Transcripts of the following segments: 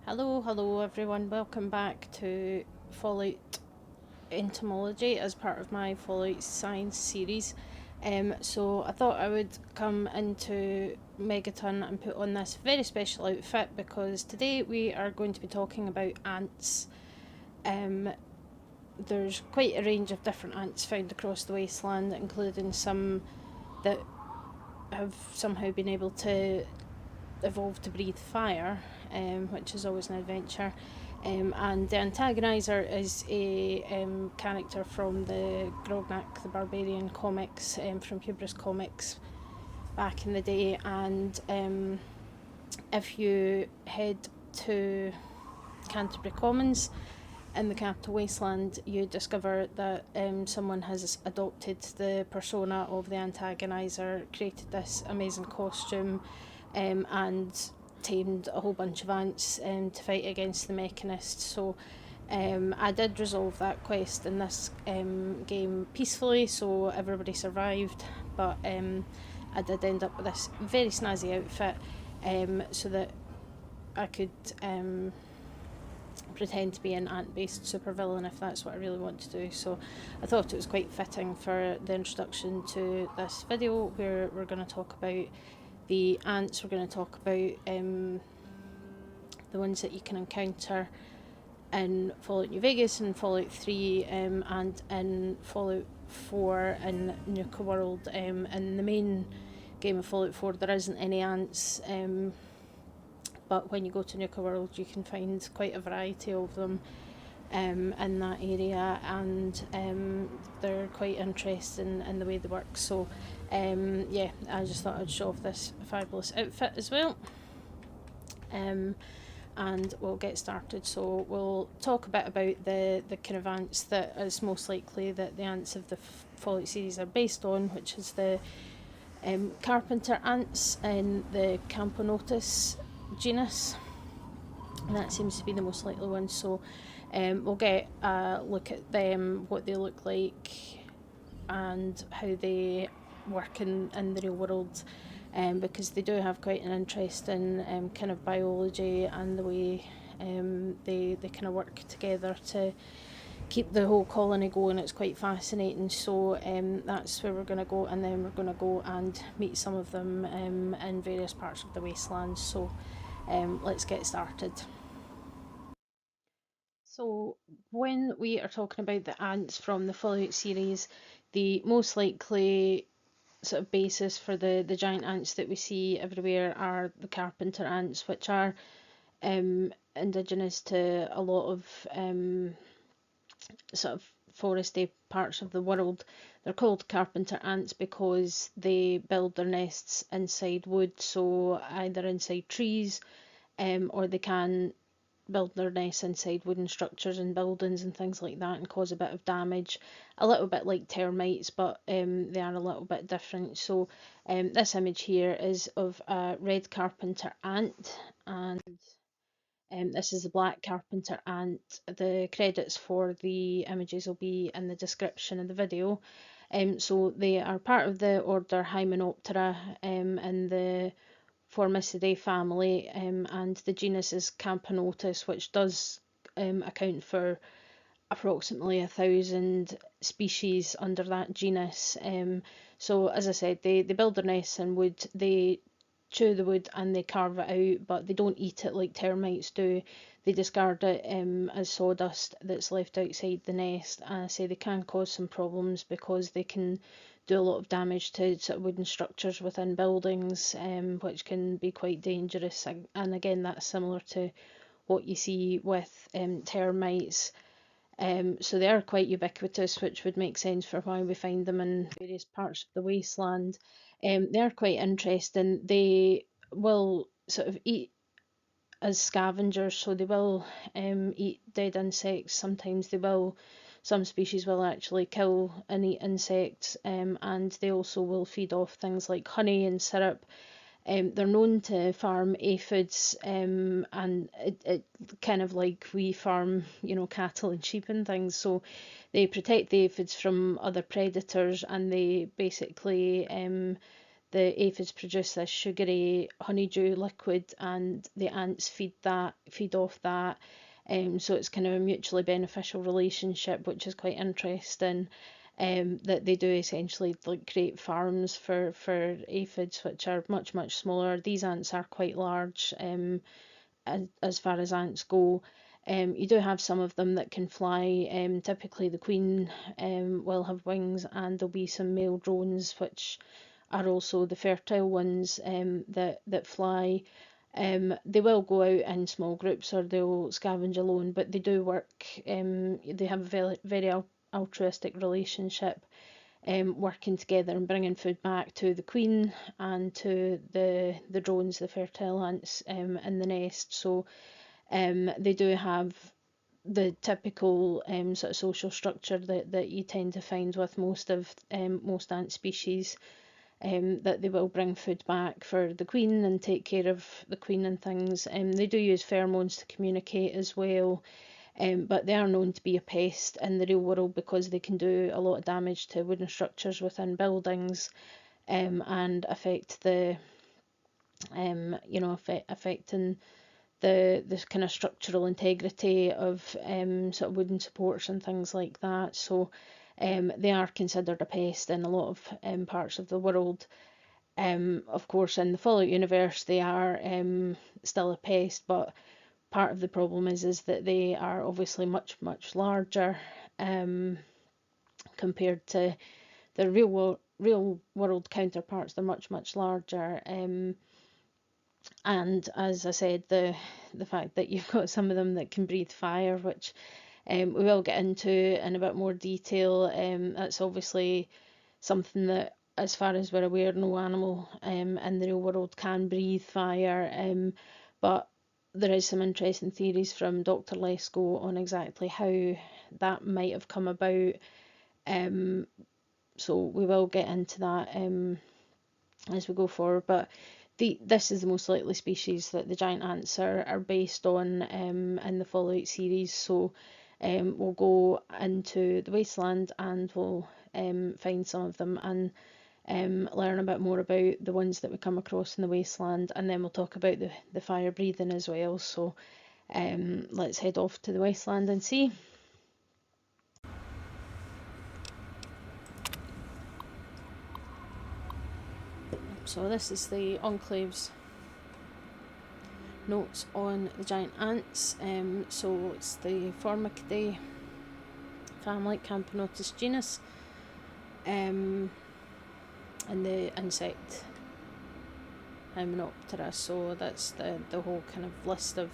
Hello everyone. Welcome back to Fallout Entomology as part of my Fallout Science series. So I thought I would come into Megaton and put on this very special outfit because today we are going to be talking about ants. Um, there's quite a range of different ants found across the wasteland, including some that have somehow been able to evolve to breathe fire, which is always an adventure. And the antagonizer is a character from the Grognak the Barbarian comics, from Hubris Comics back in the day. And if you head to Canterbury Commons in the capital Wasteland, you discover that someone has adopted the persona of the antagonizer, created this amazing costume, and tamed a whole bunch of ants to fight against the Mechanist. So I did resolve that quest in this game peacefully, so everybody survived. But I did end up with this very snazzy outfit, so that I could pretend to be an ant-based supervillain if that's what I really want to do. So I thought it was quite fitting for the introduction to this video, where we're going to talk about the ants. We're going to talk about the ones that you can encounter in Fallout New Vegas and Fallout 3, and in Fallout 4 in Nuka World. In the main game of Fallout 4 there isn't any ants, but when you go to Nuka World you can find quite a variety of them in that area, and they're quite interesting in the way they work. So yeah, I just thought I'd show off this fabulous outfit as well. And we'll get started. So we'll talk a bit about the kind of ants that is most likely that the ants of the Fallout series are based on, which is the Carpenter Ants in the Camponotus genus, and that seems to be the most likely one. So we'll get a look at them, what they look like, and how they work in the real world, because they do have quite an interest in kind of biology and the way they kind of work together to keep the whole colony going. It's quite fascinating. So that's where we're going to go, and then we're going to go and meet some of them in various parts of the wasteland. So let's get started. So when we are talking about the ants from the Fallout series, the most likely sort of basis for the giant ants that we see everywhere are the Carpenter ants, which are indigenous to a lot of sort of foresty parts of the world. They're called Carpenter ants because they build their nests inside wood, so either inside trees, or they can build their nests inside wooden structures and buildings and things like that and cause a bit of damage. A little bit like termites, but they are a little bit different. So this image here is of a red carpenter ant, and this is the black carpenter ant. The credits for the images will be in the description of the video. So they are part of the order Hymenoptera, in the Formicidae family, and the genus is Camponotus, which does account for approximately 1,000 species under that genus. So as I said, they build their nests in wood, they chew the wood and they carve it out, but they don't eat it like termites do. They discard it as sawdust that's left outside the nest. And I say they can cause some problems because they can do a lot of damage to sort of wooden structures within buildings, which can be quite dangerous. And again, that's similar to what you see with termites. So they are quite ubiquitous, which would make sense for why we find them in various parts of the wasteland. They are quite interesting. They will sort of eat as scavengers, so they will eat dead insects. Sometimes they will, some species will actually kill and eat insects, and they also will feed off things like honey and syrup. They're known to farm aphids, and it kind of like we farm, cattle and sheep and things. So they protect the aphids from other predators, and they basically the aphids produce this sugary honeydew liquid, and the ants feed off that. So it's kind of a mutually beneficial relationship, which is quite interesting. That they do essentially like create farms for aphids, which are much smaller. These ants are quite large, as far as ants go. You do have some of them that can fly. Typically the queen will have wings, and there'll be some male drones, which are also the fertile ones, that fly. They will go out in small groups, or they'll scavenge alone, but they do work. They have a very altruistic relationship, working together and bringing food back to the queen and to the drones, the fertile ants, in the nest. So they do have the typical sort of social structure that you tend to find with most ant species. That they will bring food back for the queen and take care of the queen and things. They do use pheromones to communicate as well, but they are known to be a pest in the real world because they can do a lot of damage to wooden structures within buildings, and affect the affecting the kind of structural integrity of sort of wooden supports and things like that. So they are considered a pest in a lot of parts of the world. Of course, in the Fallout universe, they are still a pest, but part of the problem is that they are obviously much larger, compared to the real world counterparts. They're much larger. And as I said, the fact that you've got some of them that can breathe fire, which we will get into in a bit more detail. That's obviously something that, as far as we're aware, no animal in the real world can breathe fire. But there is some interesting theories from Dr. Lesko on exactly how that might have come about. So we will get into that as we go forward. But this is the most likely species that the giant ants are based on in the Fallout series. So we'll go into the Wasteland, and we'll find some of them and learn a bit more about the ones that we come across in the Wasteland, and then we'll talk about the fire breathing as well. So let's head off to the Wasteland and see. So this is the Enclave's notes on the giant ants. So it's the Formicidæ family, Camponotus genus, and the insect Hymenoptera. So that's the whole kind of list of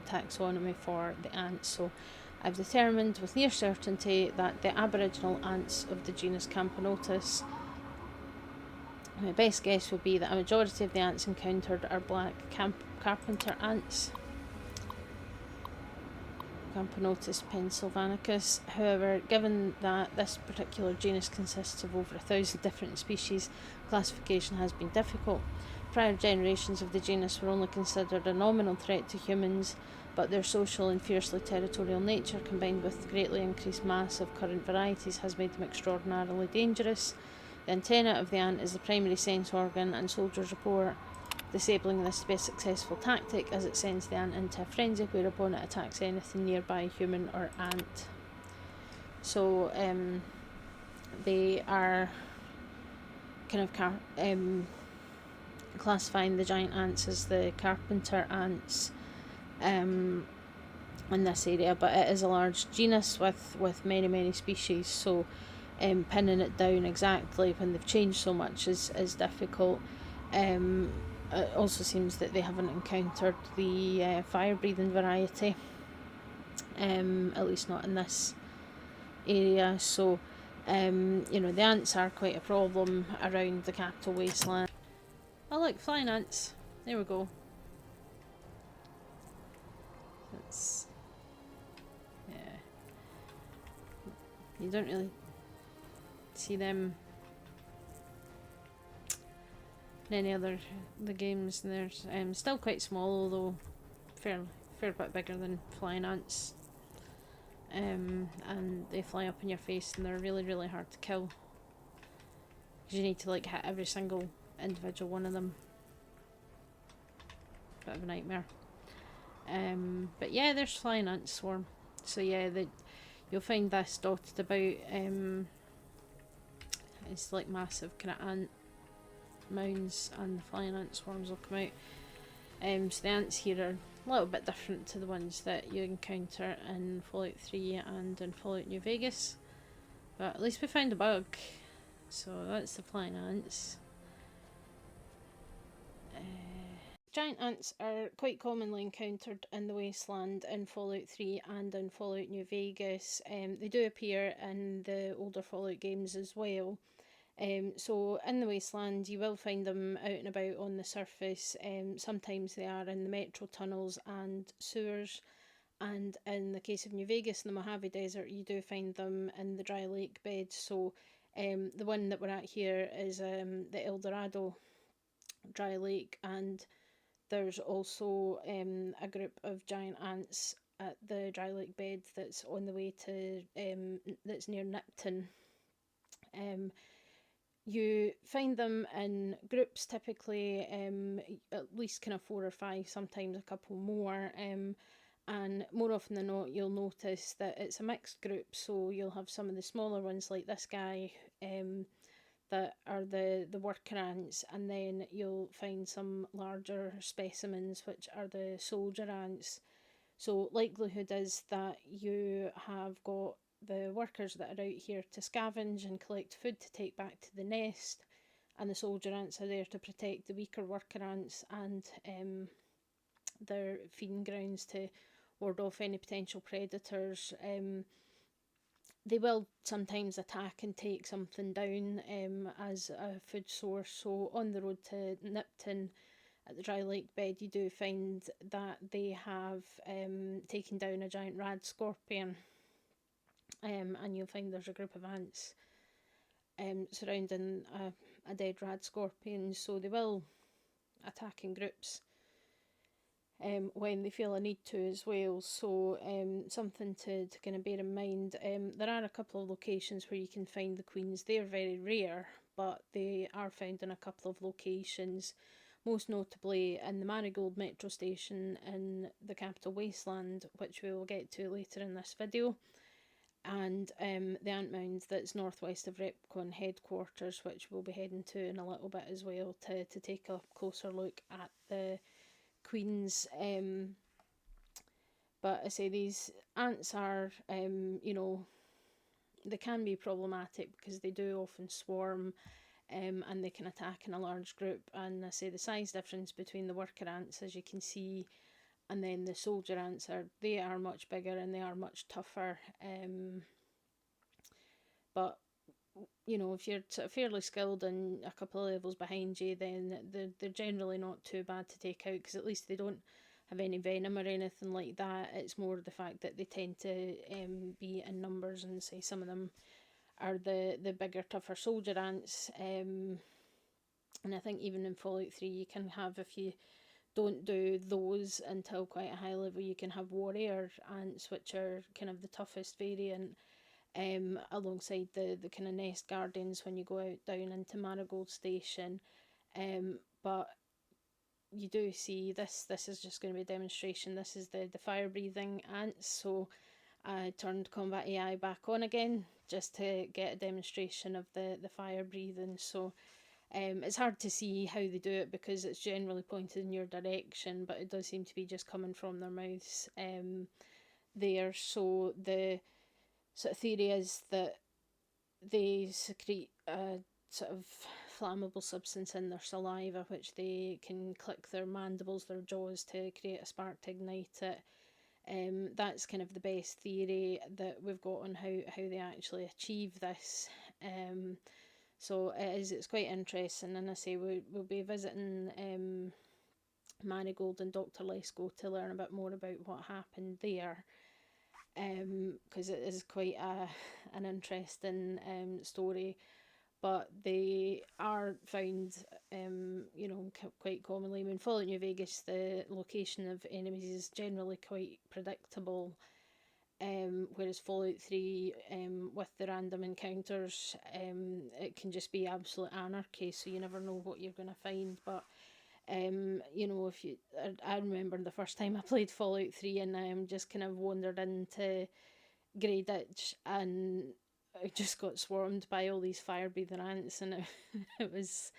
taxonomy for the ants. So I've determined with near certainty that the aboriginal ants of the genus Camponotus, my best guess would be that a majority of the ants encountered are black Carpenter ants, Camponotus pennsylvanicus. However, given that this particular genus consists of over 1,000 different species, classification has been difficult. Prior generations of the genus were only considered a nominal threat to humans, but their social and fiercely territorial nature, combined with the greatly increased mass of current varieties, has made them extraordinarily dangerous. The antenna of the ant is the primary sense organ, and soldiers report disabling this to be a successful tactic, as it sends the ant into a frenzy, whereupon it attacks anything nearby, human or ant. So they are kind of classifying the giant ants as the Carpenter ants in this area, but it is a large genus with many species. So pinning it down exactly when they've changed so much is difficult. It also seems that they haven't encountered the fire-breathing variety, at least not in this area. So the ants are quite a problem around the capital Wasteland. Oh look, flying ants. There we go. That's, yeah. You don't really see them in any other the games. They're still quite small, although fair bit bigger than flying ants. And they fly up in your face, and they're really hard to kill, because you need to like hit every single individual one of them. Bit of a nightmare. But yeah, there's flying ant swarm. So yeah, you'll find this dotted about. It's like massive kind of ant mounds, and the flying ant swarms will come out. So the ants here are a little bit different to the ones that you encounter in Fallout 3 and in Fallout New Vegas. But at least we found a bug. So that's the flying ants. Giant ants are quite commonly encountered in the Wasteland in Fallout 3 and in Fallout New Vegas. They do appear in the older Fallout games as well. So in the Wasteland you will find them out and about on the surface. Sometimes they are in the metro tunnels and sewers, and in the case of New Vegas and the Mojave Desert you do find them in the dry lake beds. So the one that we're at here is the El Dorado dry lake, and there's also a group of giant ants at the dry lake bed that's on the way to that's near Nipton. You find them in groups typically, at least kind of 4 or 5, sometimes a couple more, and more often than not you'll notice that it's a mixed group. So you'll have some of the smaller ones like this guy, that are the worker ants, and then you'll find some larger specimens which are the soldier ants. So likelihood is that you have got the workers that are out here to scavenge and collect food to take back to the nest, and the soldier ants are there to protect the weaker worker ants and their feeding grounds to ward off any potential predators. They will sometimes attack and take something down as a food source. So on the road to Nipton at the dry lake bed you do find that they have taken down a giant rad scorpion, and you'll find there's a group of ants surrounding a dead rad scorpion. So they will attack in groups when they feel a need to as well. So something to kind of bear in mind. There are a couple of locations where you can find the queens. They're very rare, but they are found in a couple of locations, most notably in the Marigold metro station in the capital Wasteland, which we will get to later in this video, and the ant mound that's northwest of Repcon headquarters, which we'll be heading to in a little bit as well, to take a closer look at the queens. But I say these ants are, they can be problematic because they do often swarm, and they can attack in a large group. And I say the size difference between the worker ants, as you can see, and then the soldier ants they are much bigger and they are much tougher. But if you're sort of fairly skilled and a couple of levels behind you, then they're generally not too bad to take out, because at least they don't have any venom or anything like that. It's more the fact that they tend to be in numbers, and say some of them are the bigger, tougher soldier ants. And I think even in Fallout 3 you can have, if you don't do those until quite a high level, you can have warrior ants, which are kind of the toughest variant, alongside the kind of nest guardians when you go out down into Marigold Station. But you do see this is just going to be a demonstration. This is the fire breathing ants. So I turned combat AI back on again just to get a demonstration of the fire breathing. So it's hard to see how they do it because it's generally pointed in your direction, but it does seem to be just coming from their mouths there. So the sort of theory is that they secrete a sort of flammable substance in their saliva, which they can click their mandibles, their jaws, to create a spark to ignite it. That's kind of the best theory that we've got on how they actually achieve this. So it's quite interesting, and I say we'll be visiting Marigold and Dr. Lesko to learn a bit more about what happened there, because it is quite an interesting story. But they are found, quite commonly. I mean, Fallout New Vegas, the location of enemies is generally quite predictable. Whereas Fallout 3, with the random encounters, it can just be absolute anarchy, so you never know what you're going to find. But if I remember the first time I played Fallout 3, and I just kind of wandered into Grey Ditch, and I just got swarmed by all these fire-breathing ants, and it was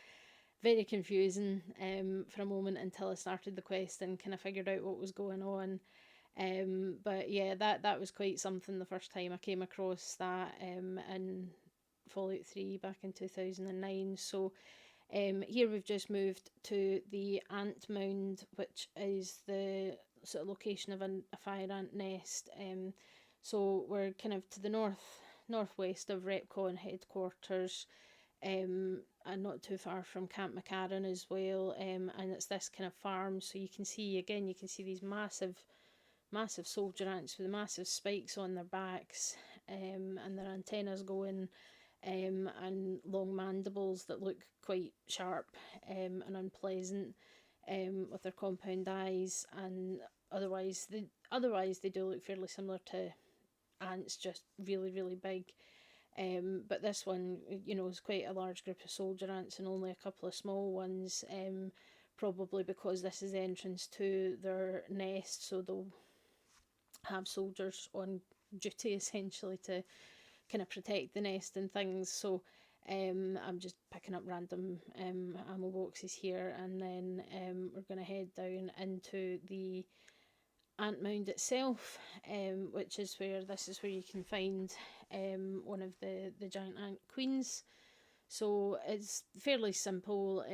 very confusing for a moment until I started the quest and kind of figured out what was going on. But yeah, that was quite something the first time I came across that in Fallout 3 back in 2009. So here we've just moved to the ant mound, which is the sort of location of a fire ant nest. So we're kind of to the northwest of Repcon headquarters, and not too far from Camp McCarran as well. And it's this kind of farm, so you can see these massive soldier ants with massive spikes on their backs, and their antennas going, and long mandibles that look quite sharp and unpleasant, with their compound eyes, and otherwise they do look fairly similar to ants, just really, really big. But this one, is quite a large group of soldier ants and only a couple of small ones, probably because this is the entrance to their nest, so they'll have soldiers on duty essentially to kind of protect the nest and things. So I'm just picking up random ammo boxes here, and then we're going to head down into the ant mound itself, which is where you can find one of the giant ant queens. So it's fairly simple,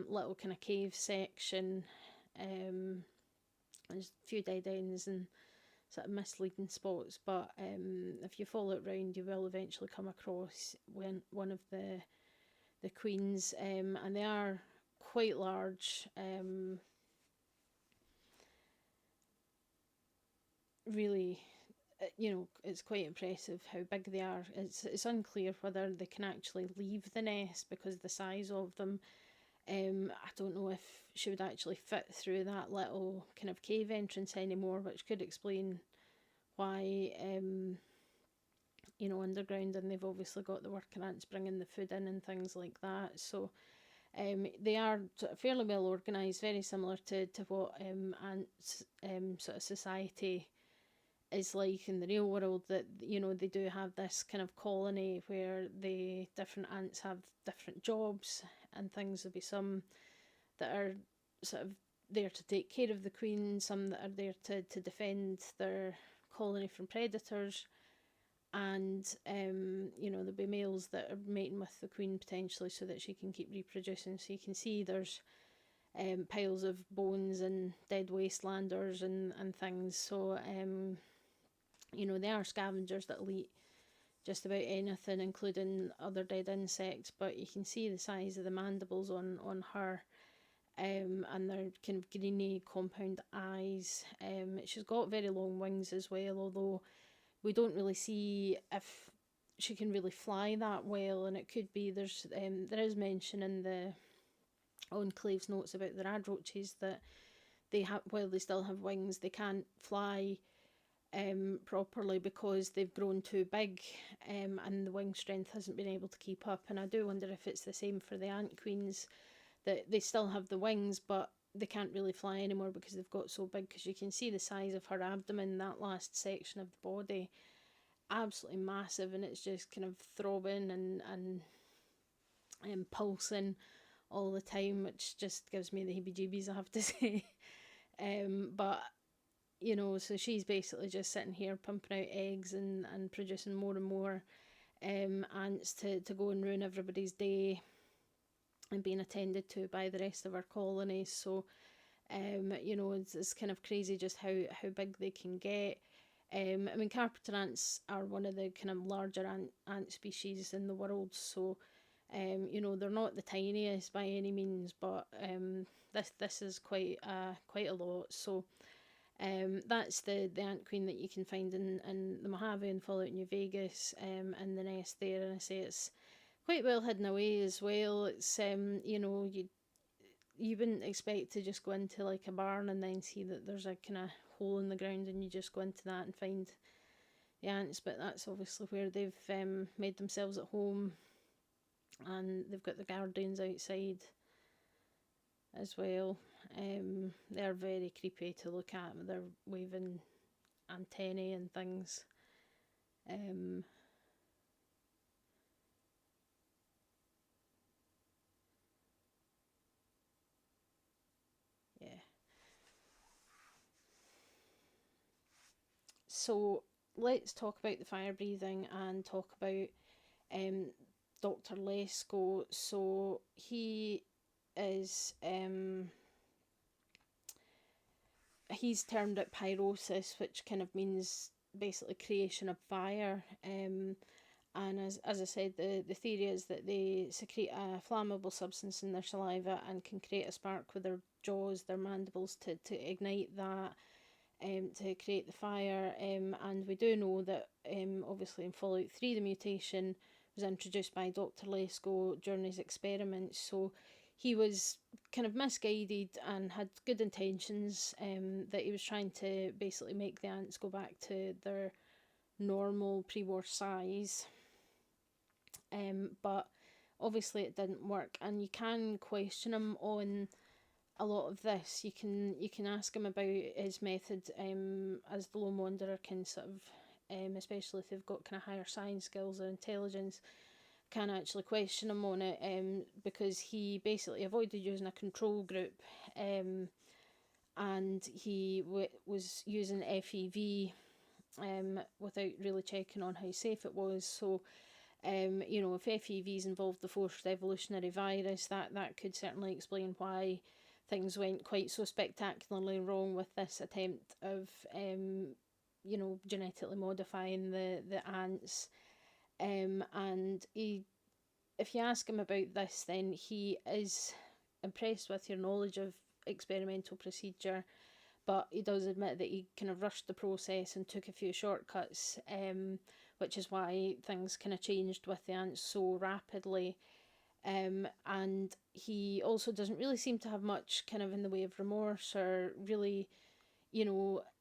little kind of cave section. There's a few dead ends and sort of misleading spots, but if you follow it round, you will eventually come across one of the queens, and they are quite large. Really, it's quite impressive how big they are. It's unclear whether they can actually leave the nest because of the size of them. I don't know if she would actually fit through that little kind of cave entrance anymore, which could explain why, underground, and they've obviously got the worker ants bringing the food in and things like that. So they are fairly well organised, very similar to what ants sort of society is like in the real world, that they do have this kind of colony where the different ants have different jobs and things. There'll be some that are sort of there to take care of the queen, some that are there to defend their colony from predators, and there'll be males that are mating with the queen potentially so that she can keep reproducing. So you can see there's piles of bones and dead wastelanders and things. So they are scavengers that'll eat just about anything, including other dead insects. But you can see the size of the mandibles on her, and their kind of greeny compound eyes. She's got very long wings as well, although we don't really see if she can really fly that well. And it could be there is mention in the Enclave's notes about the radroaches that while they still have wings, they can't fly properly because they've grown too big, and the wing strength hasn't been able to keep up. And I do wonder if it's the same for the ant queens, that they still have the wings but they can't really fly anymore because they've got so big. Because you can see the size of her abdomen, that last section of the body, absolutely massive, and it's just kind of throbbing and pulsing all the time, which just gives me the heebie-jeebies, I have to say. But so she's basically just sitting here pumping out eggs and producing more and more ants to go and ruin everybody's day and being attended to by the rest of our colonies. So it's kind of crazy just how big they can get. Carpenter ants are one of the kind of larger ant species in the world, so they're not the tiniest by any means, but this is quite a lot. So that's the ant queen that you can find in the Mojave and Fallout New Vegas, in the nest there. And I say it's quite well hidden away as well. It's you wouldn't expect to just go into like a barn and then see that there's a kind of hole in the ground and you just go into that and find ants, but that's obviously where they've made themselves at home, and they've got the guardians outside as well. They're very creepy to look at. They're waving antennae and things. Yeah. So let's talk about the fire breathing and talk about Dr. Lesko. So he is he's termed it pyrosis, which kind of means basically creation of fire. And as I said, the theory is that they secrete a flammable substance in their saliva and can create a spark with their jaws, their mandibles, to ignite that, to create the fire. And we do know that obviously in Fallout 3 the mutation was introduced by Dr. Lesko during his experiments, so he was kind of misguided and had good intentions, that he was trying to basically make the ants go back to their normal pre-war size. But obviously it didn't work, and you can question him on a lot of this. You can ask him about his method, as the Lone Wanderer can sort of, especially if they've got kind of higher science skills or intelligence, can actually question him on it, because he basically avoided using a control group, and he was using FEV without really checking on how safe it was. So if FEVs involved the fourth evolutionary virus, that could certainly explain why things went quite so spectacularly wrong with this attempt of genetically modifying the ants. And if you ask him about this, then he is impressed with your knowledge of experimental procedure, but he does admit that he kind of rushed the process and took a few shortcuts, which is why things kind of changed with the ants so rapidly. And he also doesn't really seem to have much kind of in the way of remorse or really,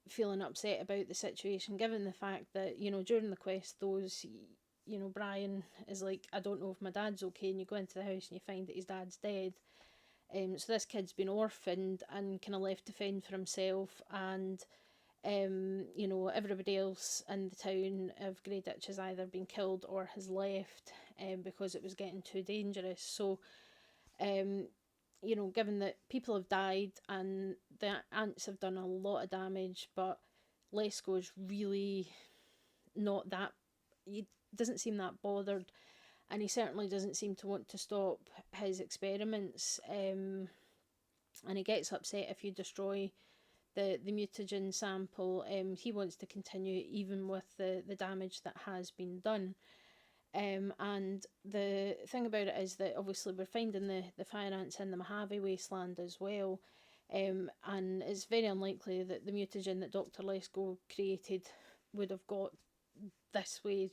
feeling upset about the situation, given the fact that, during the quest, Brian is like, I don't know if my dad's okay, and you go into the house and you find that his dad's dead. So this kid's been orphaned and kind of left to fend for himself, and everybody else in the town of Greyditch has either been killed or has left, because it was getting too dangerous. So, given that people have died and the ants have done a lot of damage, but Lesko's really not that, he doesn't seem that bothered, and he certainly doesn't seem to want to stop his experiments, and he gets upset if you destroy the mutagen sample. He wants to continue even with the damage that has been done. And the thing about it is that obviously we're finding the fire ants in the Mojave Wasteland as well, and it's very unlikely that the mutagen that Dr. Lesko created would have got this way,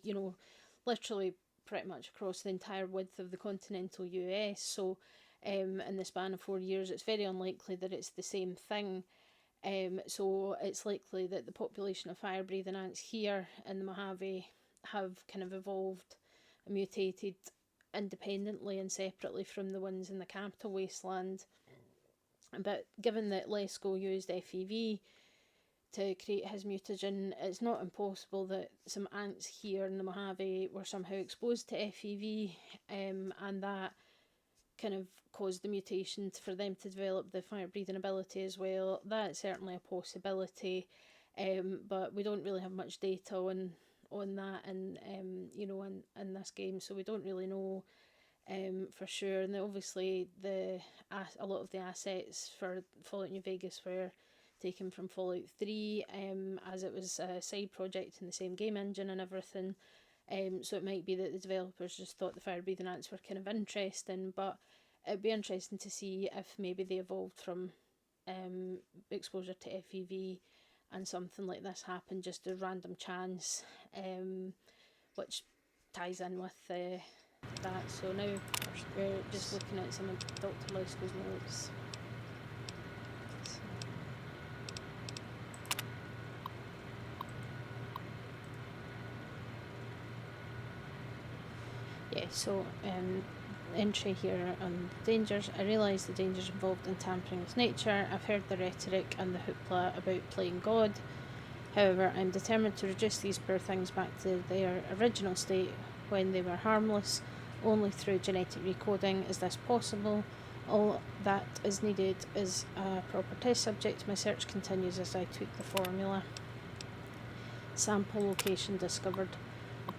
literally pretty much across the entire width of the continental US. So in the span of 4 years, it's very unlikely that it's the same thing. So it's likely that the population of fire-breathing ants here in the Mojave have kind of evolved and mutated independently and separately from the ones in the capital wasteland. But given that Lesko used FEV to create his mutagen, it's not impossible that some ants here in the Mojave were somehow exposed to FEV, and that kind of caused the mutation for them to develop the fire breathing ability as well. That's certainly a possibility, but we don't really have much data on that, and in this game, so we don't really know for sure. And obviously a lot of the assets for Fallout New Vegas were taken from Fallout 3, as it was a side project in the same game engine and everything. So it might be that the developers just thought the fire-breathing ants were kind of interesting, but it'd be interesting to see if maybe they evolved from exposure to FEV and something like this happened, just a random chance, which ties in with that. So now we're just looking at some of Dr. Lesko's notes. Okay, so entry here on dangers. I realise the dangers involved in tampering with nature. I've heard the rhetoric and the hoopla about playing God. However, I'm determined to reduce these poor things back to their original state when they were harmless. Only through genetic recoding is this possible. All that is needed is a proper test subject. My search continues as I tweak the formula. Sample location discovered. I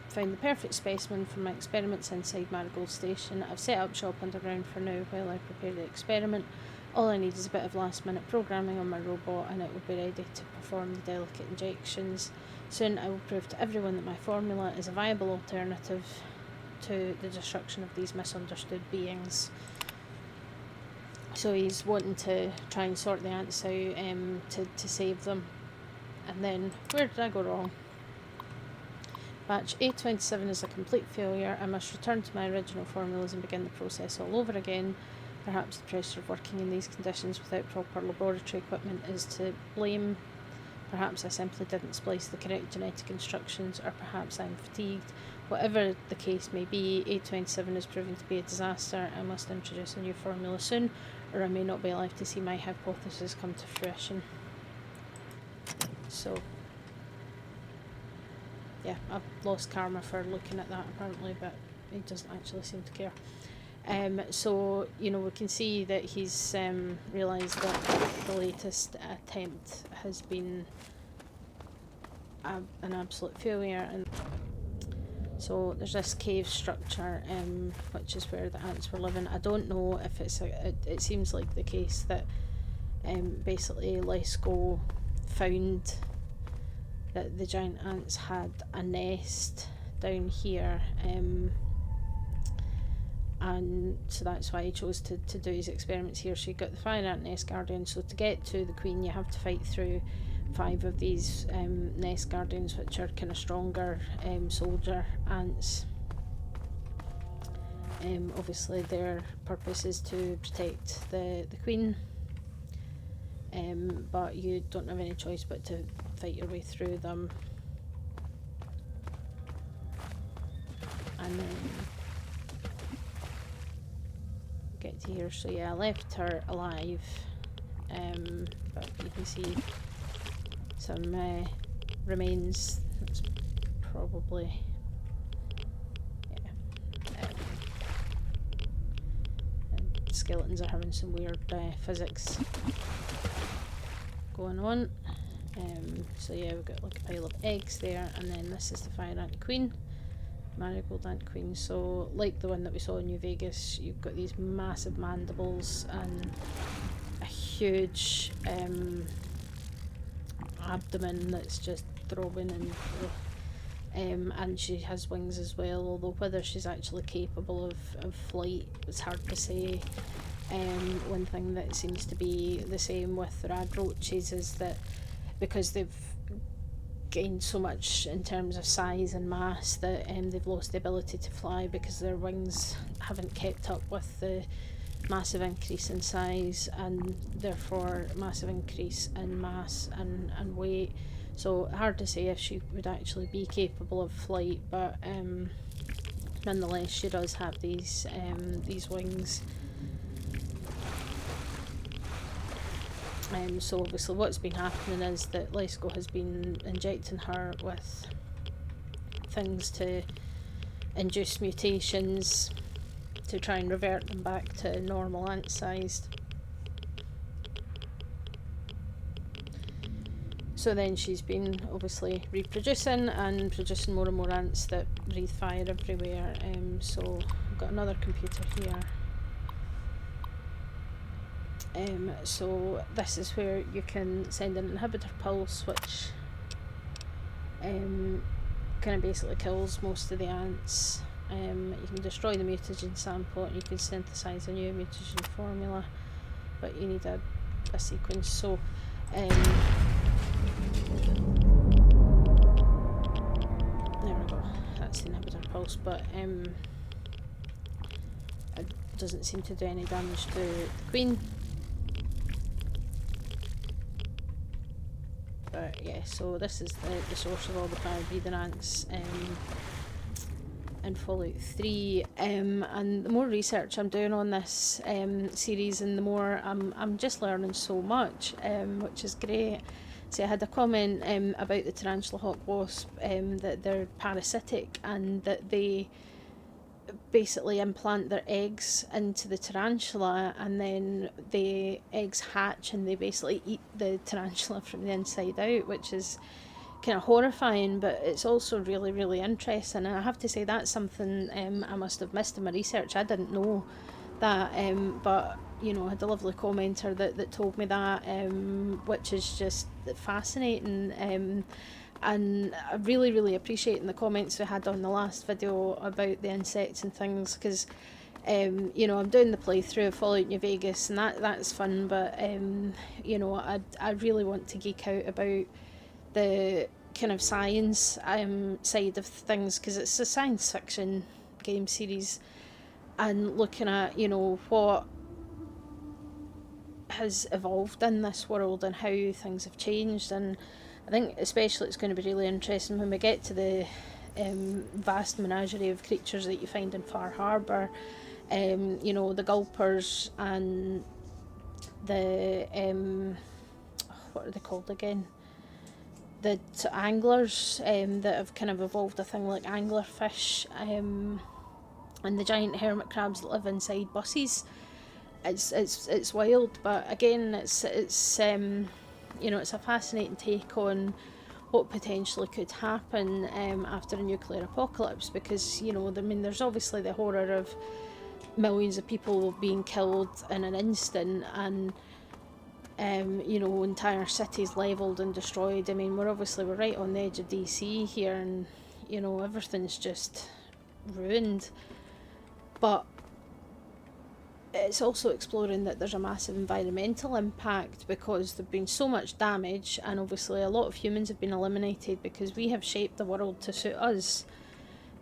found the perfect specimen for my experiments inside Marigold Station. I've set up shop underground for now while I prepare the experiment. All I need is a bit of last minute programming on my robot and it will be ready to perform the delicate injections. Soon I will prove to everyone that my formula is a viable alternative to the destruction of these misunderstood beings. So he's wanting to try and sort the ants out to save them. And then, where did I go wrong? Batch A27 is a complete failure. I must return to my original formulas and begin the process all over again. Perhaps the pressure of working in these conditions without proper laboratory equipment is to blame. Perhaps I simply didn't splice the correct genetic instructions, or perhaps I'm fatigued. Whatever the case may be, A27 is proving to be a disaster. I must introduce a new formula soon, or I may not be alive to see my hypothesis come to fruition. So, yeah, I've lost karma for looking at that apparently, but he doesn't actually seem to care. So, you know, we can see that he's realised that the latest attempt has been an absolute failure. And so there's this cave structure, which is where the ants were living. I don't know if it seems like the case that basically Lesko found that the giant ants had a nest down here, and so that's why he chose to do his experiments here. So you got the fire ant nest guardian. So to get to the queen you have to fight through 5 of these nest guardians, which are kind of stronger soldier ants. Obviously their purpose is to protect the queen, but you don't have any choice but to fight your way through them. And then get to here. So yeah, I left her alive, but you can see some remains. That's probably, yeah. And skeletons are having some weird physics going on. So yeah, we've got like a pile of eggs there, and then this is the fire ant queen, marigold ant queen. So like the one that we saw in New Vegas, you've got these massive mandibles and a huge abdomen that's just throbbing, and she has wings as well, although whether she's actually capable of flight, it's hard to say. One thing that seems to be the same with rag roaches is that because they've gained so much in terms of size and mass, that they've lost the ability to fly because their wings haven't kept up with the massive increase in size, and therefore massive increase in mass and weight. So hard to say if she would actually be capable of flight, but nonetheless she does have these wings. So obviously what's been happening is that Lesko has been injecting her with things to induce mutations to try and revert them back to normal ant sized. So then she's been obviously reproducing and producing more and more ants that breathe fire everywhere. So I've got another computer here. So this is where you can send an inhibitor pulse, which kind of basically kills most of the ants. You can destroy the mutagen sample and you can synthesize a new mutagen formula, but you need a sequence. So there we go, that's the inhibitor pulse, but it doesn't seem to do any damage to the queen. But yeah, so this is the source of all the fire breathing ants. in Fallout 3, and the more research I'm doing on this series, and the more I'm just learning so much, which is great. So I had a comment about the tarantula hawk wasp, that they're parasitic and that they basically implant their eggs into the tarantula, and then the eggs hatch and they basically eat the tarantula from the inside out, which is kind of horrifying, but it's also really, really interesting. And I have to say that's something I must have missed in my research. I didn't know that, but you know, I had a lovely commenter that told me that, which is just fascinating. And I really, really appreciating the comments we had on the last video about the insects and things, because you know, I'm doing the playthrough of Fallout New Vegas, and that's fun, but you know, I really want to geek out about the kind of science side of things, because it's a science fiction game series, and looking at, you know, what has evolved in this world and how things have changed. And I think especially it's going to be really interesting when we get to the vast menagerie of creatures that you find in Far Harbour. You know, the gulpers and the what are they called again? The anglers that have kind of evolved a thing like anglerfish, and the giant hermit crabs that live inside buses. It's wild, but again, it's you know, it's a fascinating take on what potentially could happen after a nuclear apocalypse, because, you know, I mean, there's obviously the horror of millions of people being killed in an instant, and you know, entire cities levelled and destroyed. I mean, we're right on the edge of DC here, and you know, everything's just ruined. But it's also exploring that there's a massive environmental impact, because there's been so much damage, and obviously a lot of humans have been eliminated because we have shaped the world to suit us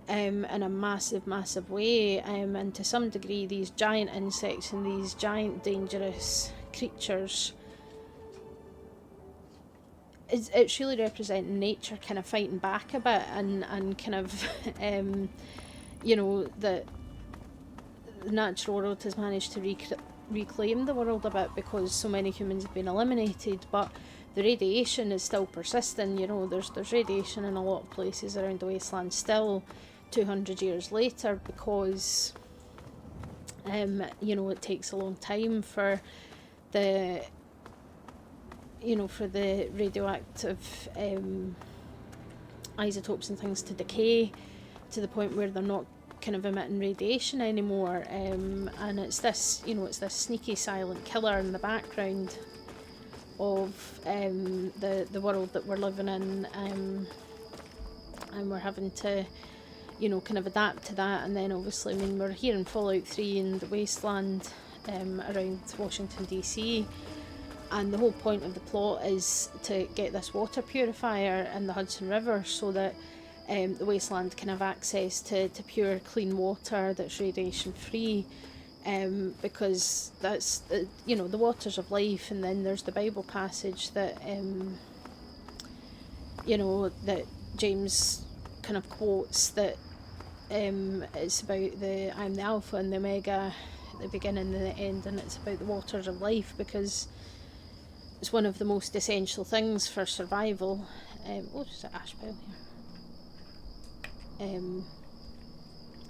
in a massive way, and to some degree these giant insects and these giant dangerous creatures, it's really representing nature kind of fighting back a bit, and kind of you know, that the natural world has managed to reclaim the world a bit, because so many humans have been eliminated. But the radiation is still persisting. You know, there's radiation in a lot of places around the Wasteland still 200 years later, because you know, it takes a long time for the, you know, for the radioactive isotopes and things to decay to the point where they're not kind of emitting radiation anymore, and it's this, you know, it's this sneaky silent killer in the background of the world that we're living in, and we're having to, you know, kind of adapt to that. And then obviously, I mean, we're here in Fallout 3 in the Wasteland around Washington DC, and the whole point of the plot is to get this water purifier in the Hudson River so that the Wasteland can have access to pure clean water that's radiation free, because that's you know, the waters of life. And then there's the Bible passage that you know, that James kind of quotes, that it's about the I'm the Alpha and the Omega, the beginning and the end, and it's about the waters of life, because it's one of the most essential things for survival. Oh, there's an ash pile here.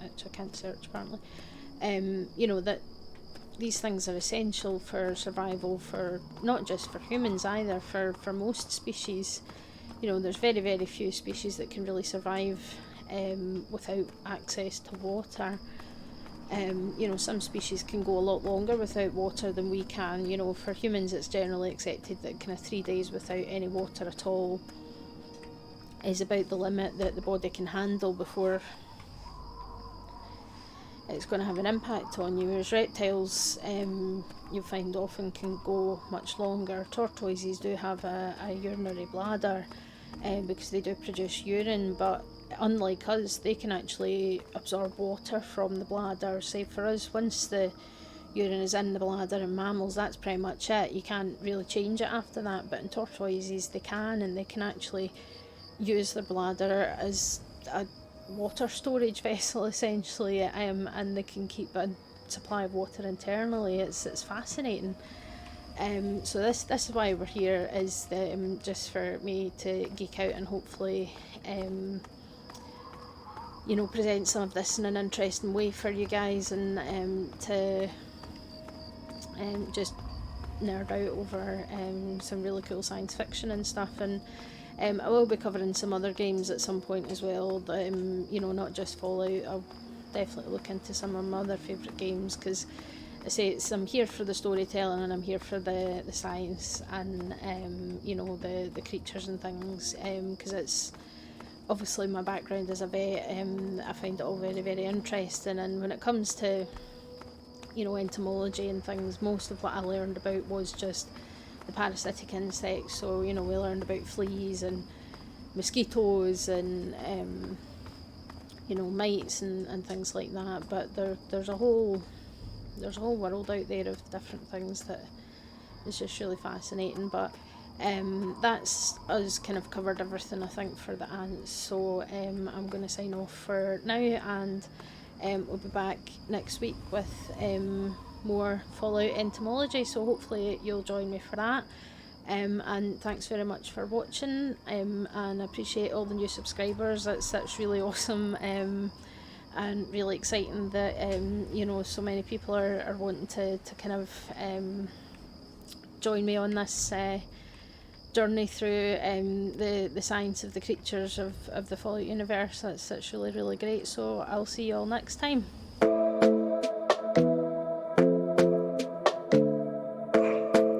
Which I can't search apparently. You know, that these things are essential for survival, for not just for humans either, for most species. You know, there's very, very few species that can really survive without access to water. You know, some species can go a lot longer without water than we can. You know, for humans it's generally accepted that kind of 3 days without any water at all is about the limit that the body can handle before it's going to have an impact on you. Whereas reptiles, you'll find often can go much longer. Tortoises do have a urinary bladder because they do produce urine, but unlike us, they can actually absorb water from the bladder. Say for us, once the urine is in the bladder in mammals, that's pretty much it. You can't really change it after that, but in tortoises they can, and they can actually use their bladder as a water storage vessel essentially, and they can keep a supply of water internally. It's fascinating. So this is why we're here, is just for me to geek out and hopefully present some of this in an interesting way for you guys, and to just nerd out over some really cool science fiction and stuff. And I will be covering some other games at some point as well, not just Fallout. I'll definitely look into some of my other favourite games, because I say I'm here for the storytelling, and I'm here for the science, and the creatures and things, because it's obviously my background as a vet. I find it all very, very interesting, and when it comes to entomology and things, most of what I learned about was just the parasitic insects. So we learned about fleas and mosquitoes and mites and things like that, but there's a whole world out there of different things that is just really fascinating. But that's us kind of covered everything, I think, for the ants. So I'm going to sign off for now, and we'll be back next week with more Fallout Entomology, so hopefully you'll join me for that. And thanks very much for watching, and I appreciate all the new subscribers. That's really awesome, and really exciting that so many people are wanting to kind of join me on this journey through the science of the creatures of the Fallout universe. That's really, really great. So I'll see you all next time.